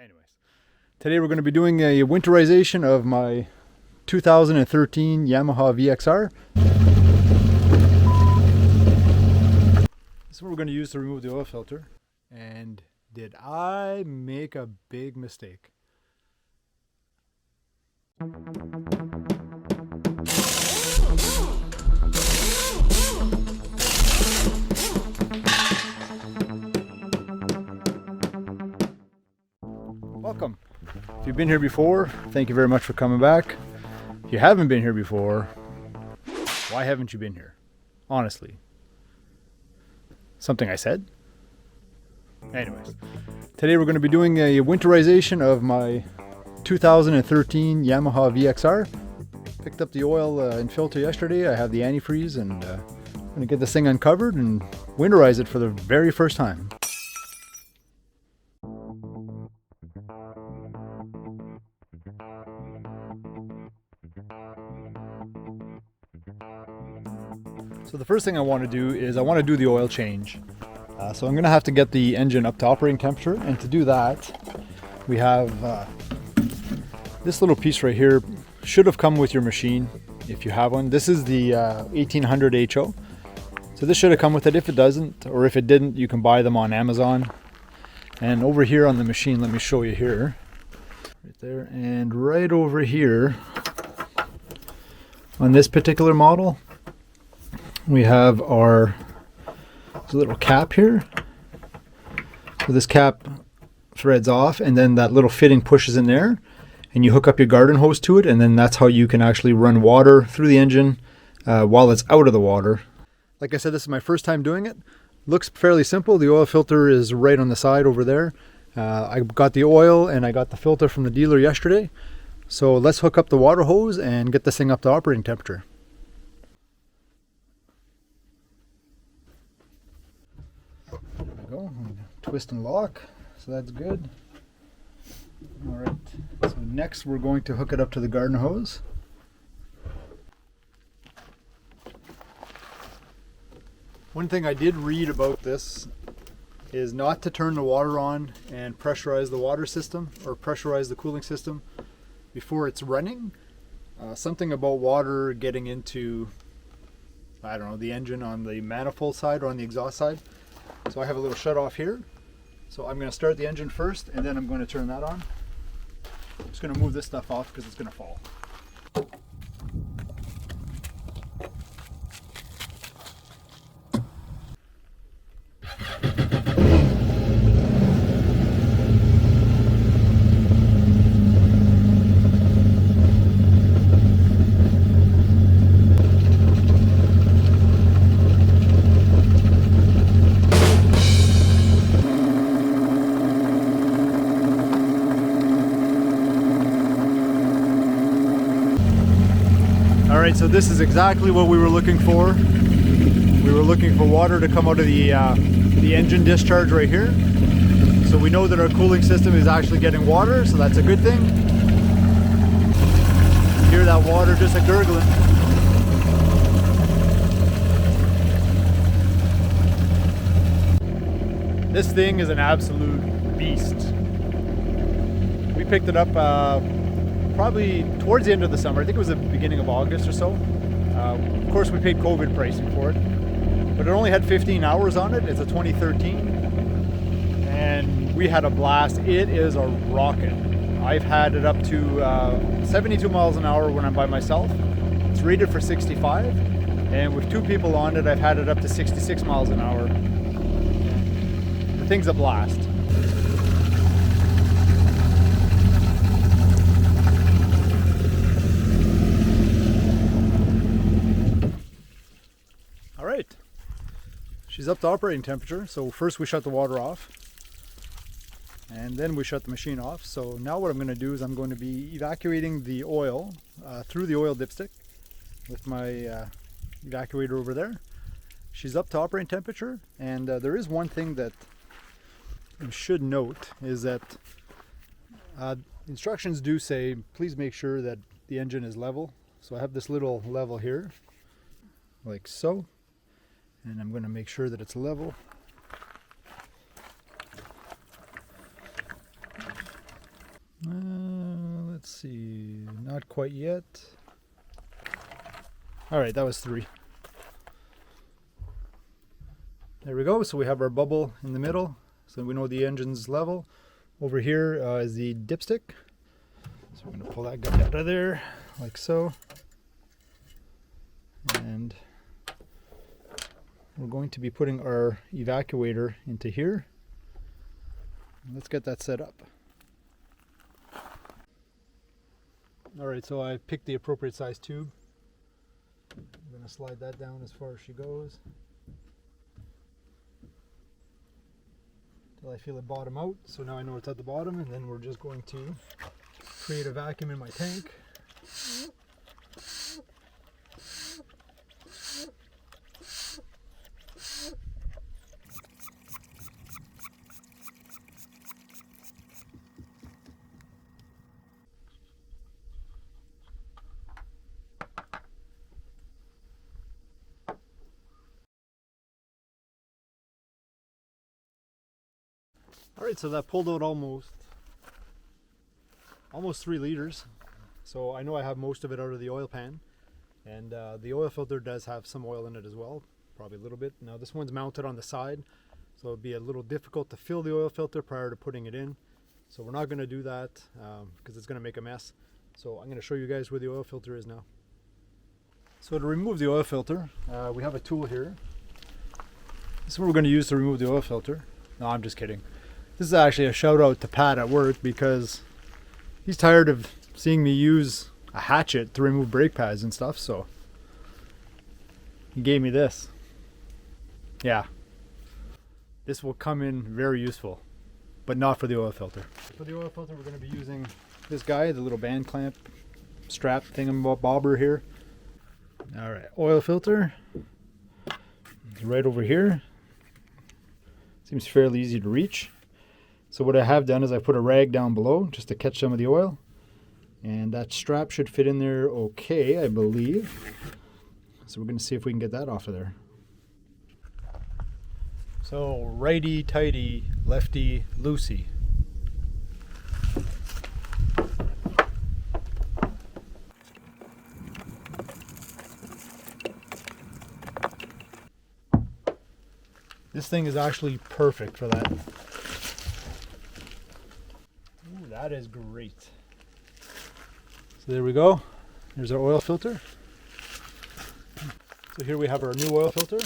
Anyways, today we're going to be doing a winterization of my 2013 Yamaha VXR. This is what we're going to use to remove the oil filter. And did I make a big mistake? Welcome. If you've been here before, thank you very much for coming back. If you haven't been here before, why haven't you been here? Honestly. Something I said? Anyways, today we're going to be doing a winterization of my 2013 Yamaha VXR. Picked up the oil and filter yesterday. I have the antifreeze and I'm going to get this thing uncovered and winterize it for the very first time. So the first thing I want to do is I want to do the oil change. So I'm going to have to get the engine up to operating temperature, and to do that we have this little piece right here. Should have come with your machine if you have one. This is the 1800 HO. So this should have come with it. If it doesn't, or if it didn't, you can buy them on Amazon. And over here on the machine, let me show you here. Right there, and right over here on this particular model, we have our little cap here. So this cap threads off, and then that little fitting pushes in there, and you hook up your garden hose to it, and then that's how you can actually run water through the engine while it's out of the water. Like I said, this is my first time doing it. Looks fairly simple. The oil filter is right on the side over there. I got the oil and I got the filter from the dealer yesterday. So let's hook up the water hose and get this thing up to operating temperature. Go. Twist and lock, so that's good. All right, so next we're going to hook it up to the garden hose. One thing I did read about this is not to turn the water on and pressurize the water system or pressurize the cooling system before it's running. Something about water getting into, I don't know, the engine on the manifold side or on the exhaust side. So I have a little shut off here. So I'm going to start the engine first, and then I'm going to turn that on. I'm just going to move this stuff off because it's going to fall. Alright, so this is exactly what we were looking for. We were looking for water to come out of the engine discharge right here. So we know that our cooling system is actually getting water, so that's a good thing. You hear that water just a gurgling. This thing is an absolute beast. We picked it up probably towards the end of the summer. I think it was the beginning of August or so. Of course, we paid COVID pricing for it, but it only had 15 hours on it. It's a 2013, and we had a blast. It is a rocket. I've had it up to 72 miles an hour when I'm by myself. It's rated for 65, and with two people on it, I've had it up to 66 miles an hour. The thing's a blast. Alright, she's up to operating temperature. So first we shut the water off, and then we shut the machine off. So now what I'm going to do is I'm going to be evacuating the oil through the oil dipstick with my evacuator over there. She's up to operating temperature, and there is one thing that you should note is that instructions do say please make sure that the engine is level. So I have this little level here, like so. And I'm going to make sure that it's level. Let's see, not quite yet. All right, that was 3. There we go. So we have our bubble in the middle, so we know the engine's level. Over here is the dipstick. So we're going to pull that guy out of there, like so. And we're going to be putting our evacuator into here. Let's get that set up. All right, so I picked the appropriate size tube. I'm going to slide that down as far as she goes, until I feel it bottom out. So now I know it's at the bottom, and then we're just going to create a vacuum in my tank. Alright, so that pulled out almost 3 liters. So I know I have most of it out of the oil pan. And the oil filter does have some oil in it as well, probably a little bit. Now this one's mounted on the side, so it'll be a little difficult to fill the oil filter prior to putting it in. So we're not going to do that because it's going to make a mess. So I'm going to show you guys where the oil filter is now. So to remove the oil filter, we have a tool here. This is what we're going to use to remove the oil filter. No, I'm just kidding. This is actually a shout out to Pat at work, because he's tired of seeing me use a hatchet to remove brake pads and stuff, so he gave me this. Yeah, this will come in very useful, but not for the oil filter. For the oil filter, we're going to be using this guy, the little band clamp strap thingamabobber here. All right, oil filter is right over here. Seems fairly easy to reach. So what I have done is I put a rag down below just to catch some of the oil, and that strap should fit in there okay, I believe. So we're going to see if we can get that off of there. So righty tighty, lefty loosey. This thing is actually perfect for that. Ooh, that is great. So there we go. There's our oil filter. So here we have our new oil filter.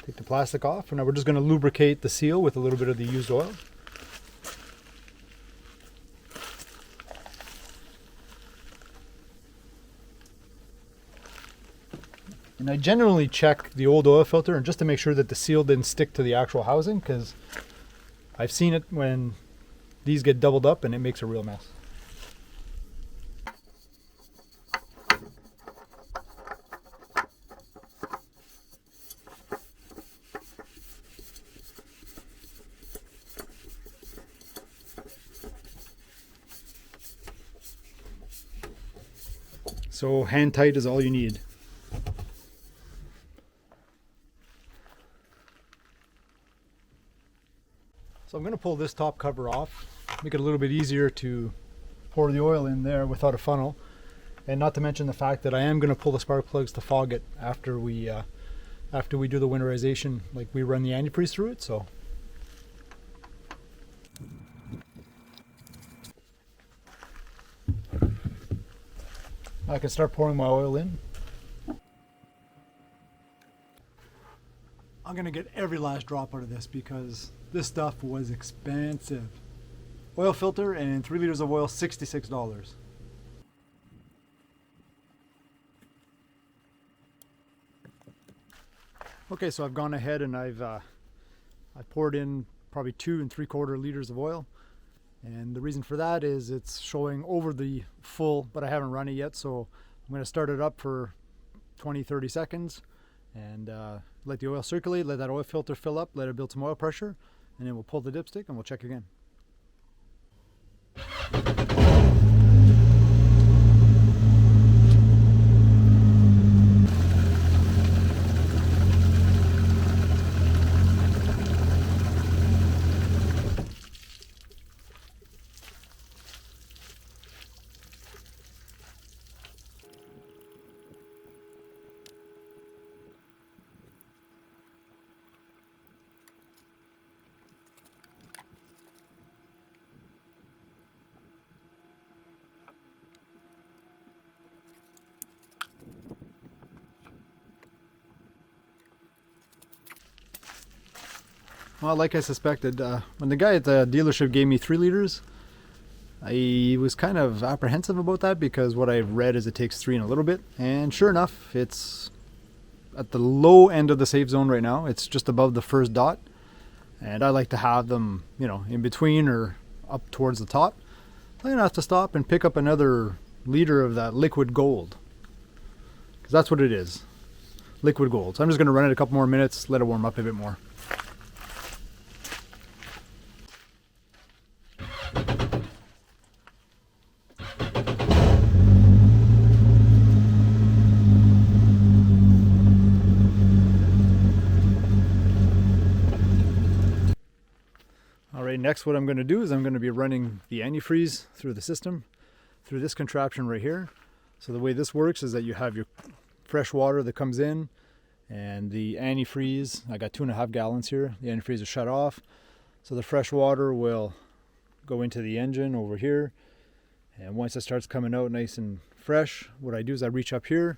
Take the plastic off, and now we're just going to lubricate the seal with a little bit of the used oil. And I generally check the old oil filter and just to make sure that the seal didn't stick to the actual housing, because I've seen it when these get doubled up and it makes a real mess. So hand tight is all you need. So I'm going to pull this top cover off, make it a little bit easier to pour the oil in there without a funnel, and not to mention the fact that I am going to pull the spark plugs to fog it after we do the winterization, like we run the antifreeze through it. So I can start pouring my oil in. I'm going to get every last drop out of this because this stuff was expensive. Oil filter and 3 liters of oil, $66. Okay, so I've gone ahead and I poured in probably 2 3/4 liters of oil. And the reason for that is it's showing over the full, but I haven't run it yet. So I'm going to start it up for 20-30 seconds and let the oil circulate, let that oil filter fill up, let it build some oil pressure, and then we'll pull the dipstick and we'll check again. Well, like I suspected, when the guy at the dealership gave me 3 liters, I was kind of apprehensive about that because what I've read is it takes 3 and a little bit. And sure enough, it's at the low end of the safe zone right now. It's just above the first dot. And I like to have them, you know, in between or up towards the top. I'm going to have to stop and pick up another liter of that liquid gold. Because that's what it is. Liquid gold. So I'm just going to run it a couple more minutes, let it warm up a bit more. Alright, next what I'm going to do is I'm going to be running the antifreeze through the system, through this contraption right here. So the way this works is that you have your fresh water that comes in and the antifreeze, I got 2.5 gallons here, the antifreeze is shut off. So the fresh water will go into the engine over here, and once it starts coming out nice and fresh, what I do is I reach up here,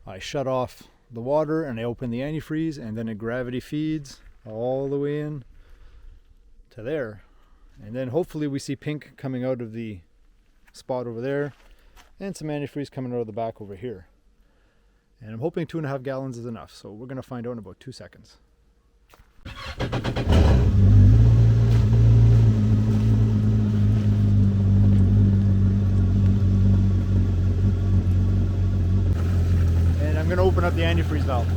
I shut off the water and I open the antifreeze, and then it gravity feeds all the way in to there. And then hopefully we see pink coming out of the spot over there and some antifreeze coming out of the back over here. And I'm hoping 2.5 gallons is enough, so we're going to find out in about 2 seconds. And I'm going to open up the antifreeze valve.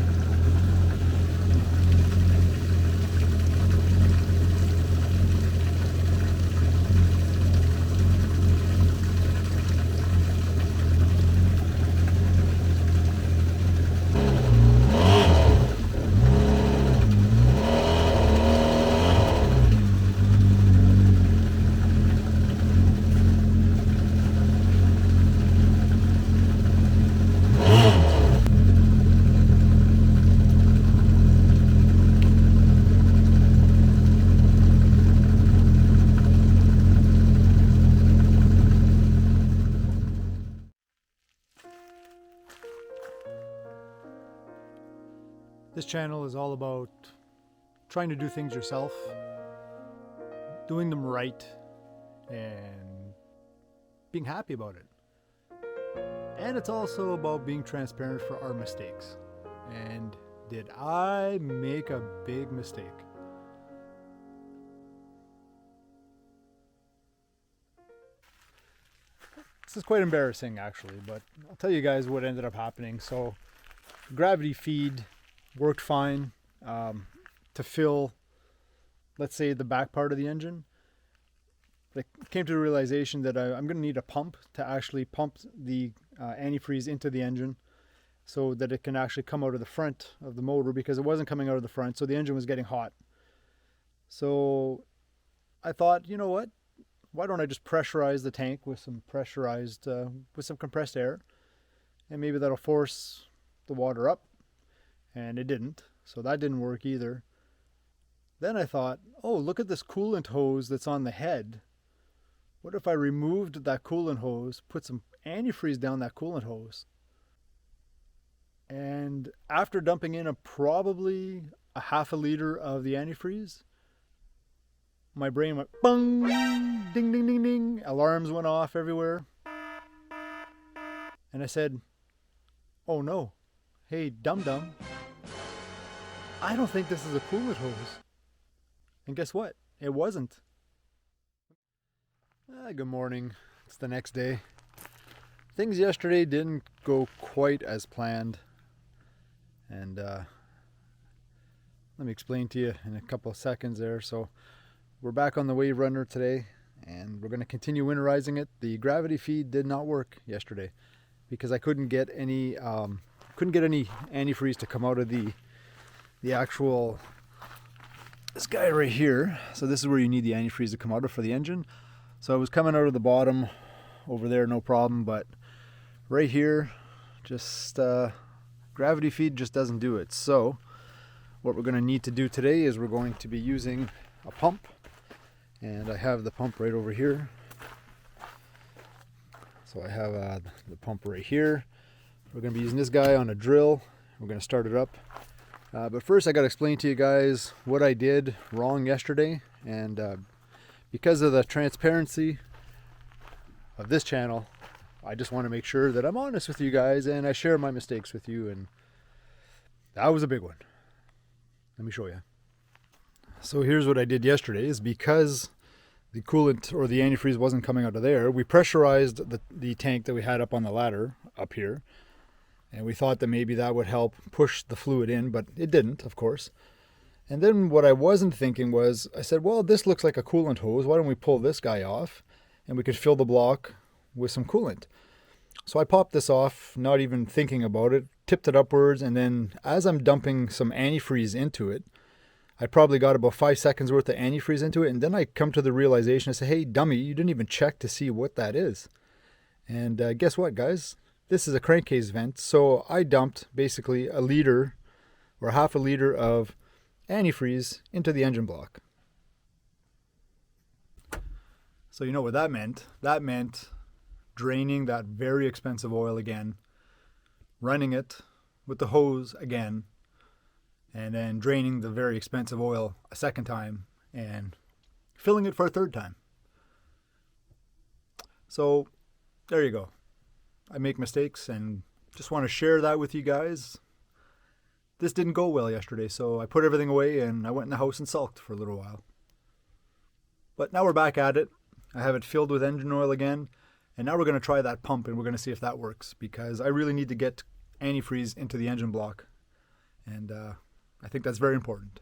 This channel is all about trying to do things yourself, doing them right, and being happy about it. And it's also about being transparent for our mistakes. And did I make a big mistake? This is quite embarrassing actually, but I'll tell you guys what ended up happening. So gravity feed worked fine to fill, let's say, the back part of the engine. I came to the realization that I'm going to need a pump to actually pump the antifreeze into the engine so that it can actually come out of the front of the motor, because it wasn't coming out of the front, so the engine was getting hot. So I thought, you know what, why don't I just pressurize the tank with some pressurized, with some compressed air, and maybe that'll force the water up. And it didn't, so that didn't work either. Then I thought, oh, look at this coolant hose that's on the head. What if I removed that coolant hose, put some antifreeze down that coolant hose? And after dumping in probably a 1/2 liter of the antifreeze, my brain went bung, ding, ding, ding, ding. Alarms went off everywhere. And I said, oh no, hey, dum-dum, I don't think this is a coolant hose. And guess what? It wasn't. Good morning. It's the next day. Things yesterday didn't go quite as planned. And let me explain to you in a couple of seconds there. So we're back on the Waverunner today, and we're going to continue winterizing it. The gravity feed did not work yesterday because I couldn't get any antifreeze to come out of the actual, this guy right here. So this is where you need the antifreeze to come out of for the engine. So it was coming out of the bottom over there, no problem, but right here, just gravity feed just doesn't do it. So what we're going to need to do today is we're going to be using a pump, and I have the pump right over here. So I have the pump right here. We're going to be using this guy on a drill. We're going to start it up. But first I got to explain to you guys what I did wrong yesterday, and because of the transparency of this channel, I just want to make sure that I'm honest with you guys and I share my mistakes with you, and that was a big one. Let me show you. So here's what I did yesterday. Is because the coolant or the antifreeze wasn't coming out of there, we pressurized the tank that we had up on the ladder up here, and we thought that maybe that would help push the fluid in, but it didn't, of course. And then what I wasn't thinking was, I said, well, this looks like a coolant hose. Why don't we pull this guy off and we could fill the block with some coolant? So I popped this off, not even thinking about it, tipped it upwards, and then as I'm dumping some antifreeze into it, I probably got about 5 seconds worth of antifreeze into it, and then I come to the realization, I say, hey, dummy, you didn't even check to see what that is. And guess what, guys? This is a crankcase vent, so I dumped basically a liter or half a liter of antifreeze into the engine block. So you know what that meant? That meant draining that very expensive oil again, running it with the hose again, and then draining the very expensive oil a second time and filling it for a third time. So there you go. I make mistakes and just want to share that with you guys. This didn't go well yesterday, so I put everything away and I went in the house and sulked for a little while. But now we're back at it. I have it filled with engine oil again, and now we're going to try that pump and we're going to see if that works, because I really need to get antifreeze into the engine block, and I think that's very important.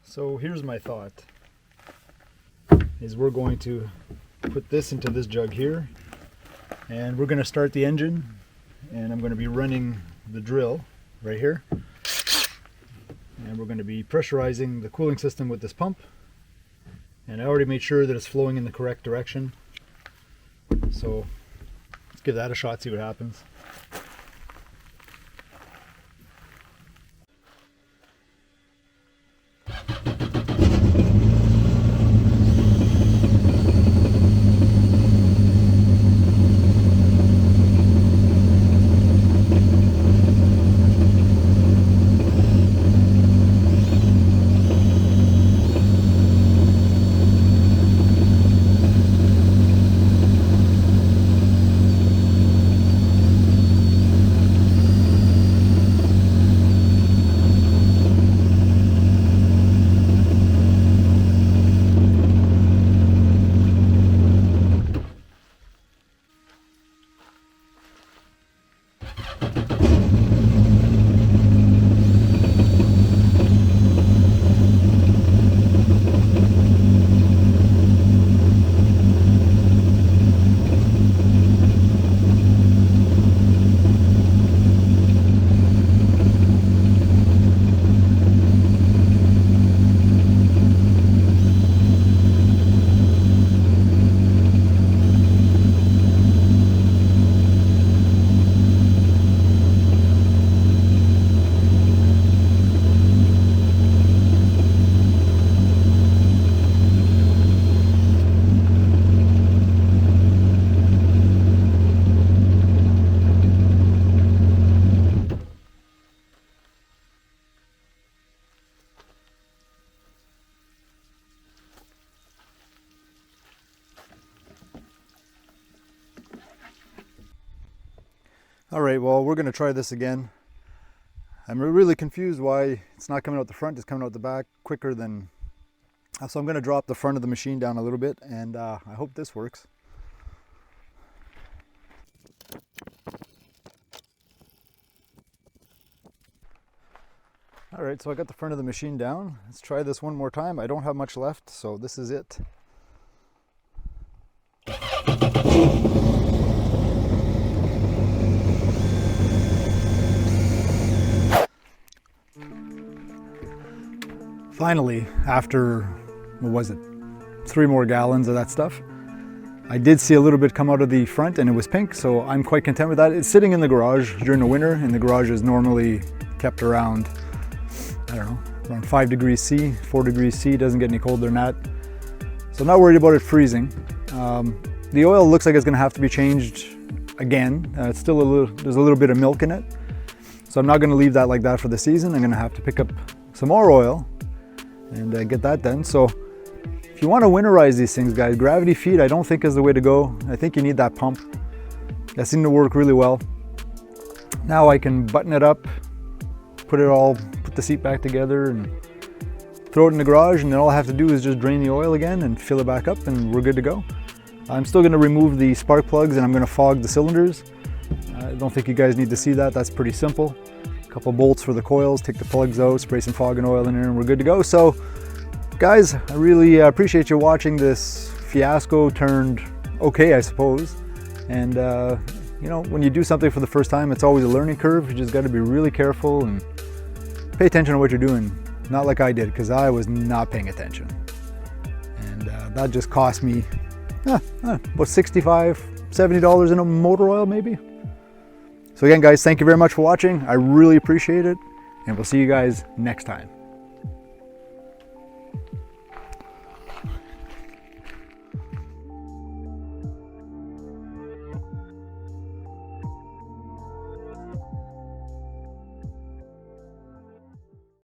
So here's my thought, is we're going to put this into this jug here, and we're going to start the engine, and I'm going to be running the drill right here, and we're going to be pressurizing the cooling system with this pump, and I already made sure that it's flowing in the correct direction. So let's give that a shot, see what happens. All right, well, we're going to try this again. I'm really confused why it's not coming out the front, it's coming out the back quicker than... So I'm going to drop the front of the machine down a little bit, and I hope this works. All right, so I got the front of the machine down. Let's try this one more time. I don't have much left, so this is it. Finally, after, what was it, 3 more gallons of that stuff, I did see a little bit come out of the front and it was pink, so I'm quite content with that. It's sitting in the garage during the winter, and the garage is normally kept around, I don't know, around 5 degrees C, 4 degrees C, doesn't get any colder than that. So I'm not worried about it freezing. The oil looks like it's going to have to be changed again. It's still there's a little bit of milk in it. So I'm not going to leave that like that for the season. I'm going to have to pick up some more oil and get that done. So if you want to winterize these things, guys, gravity feed I don't think is the way to go. I think you need that pump. That seemed to work really well. Now I can button it up, put the seat back together and throw it in the garage, and then all I have to do is just drain the oil again and fill it back up and we're good to go. I'm still going to remove the spark plugs and I'm going to fog the cylinders. I don't think you guys need to see that. That's pretty simple. A couple bolts for the coils, take the plugs out, spray some fogging oil in there, and we're good to go. So guys, I really appreciate you watching this fiasco turned okay, I suppose. And you know, when you do something for the first time, it's always a learning curve. You just got to be really careful and pay attention to what you're doing. Not like I did, because I was not paying attention. And that just cost me about $65, $70 in a motor oil maybe. So again, guys, thank you very much for watching. I really appreciate it, and we'll see you guys next time.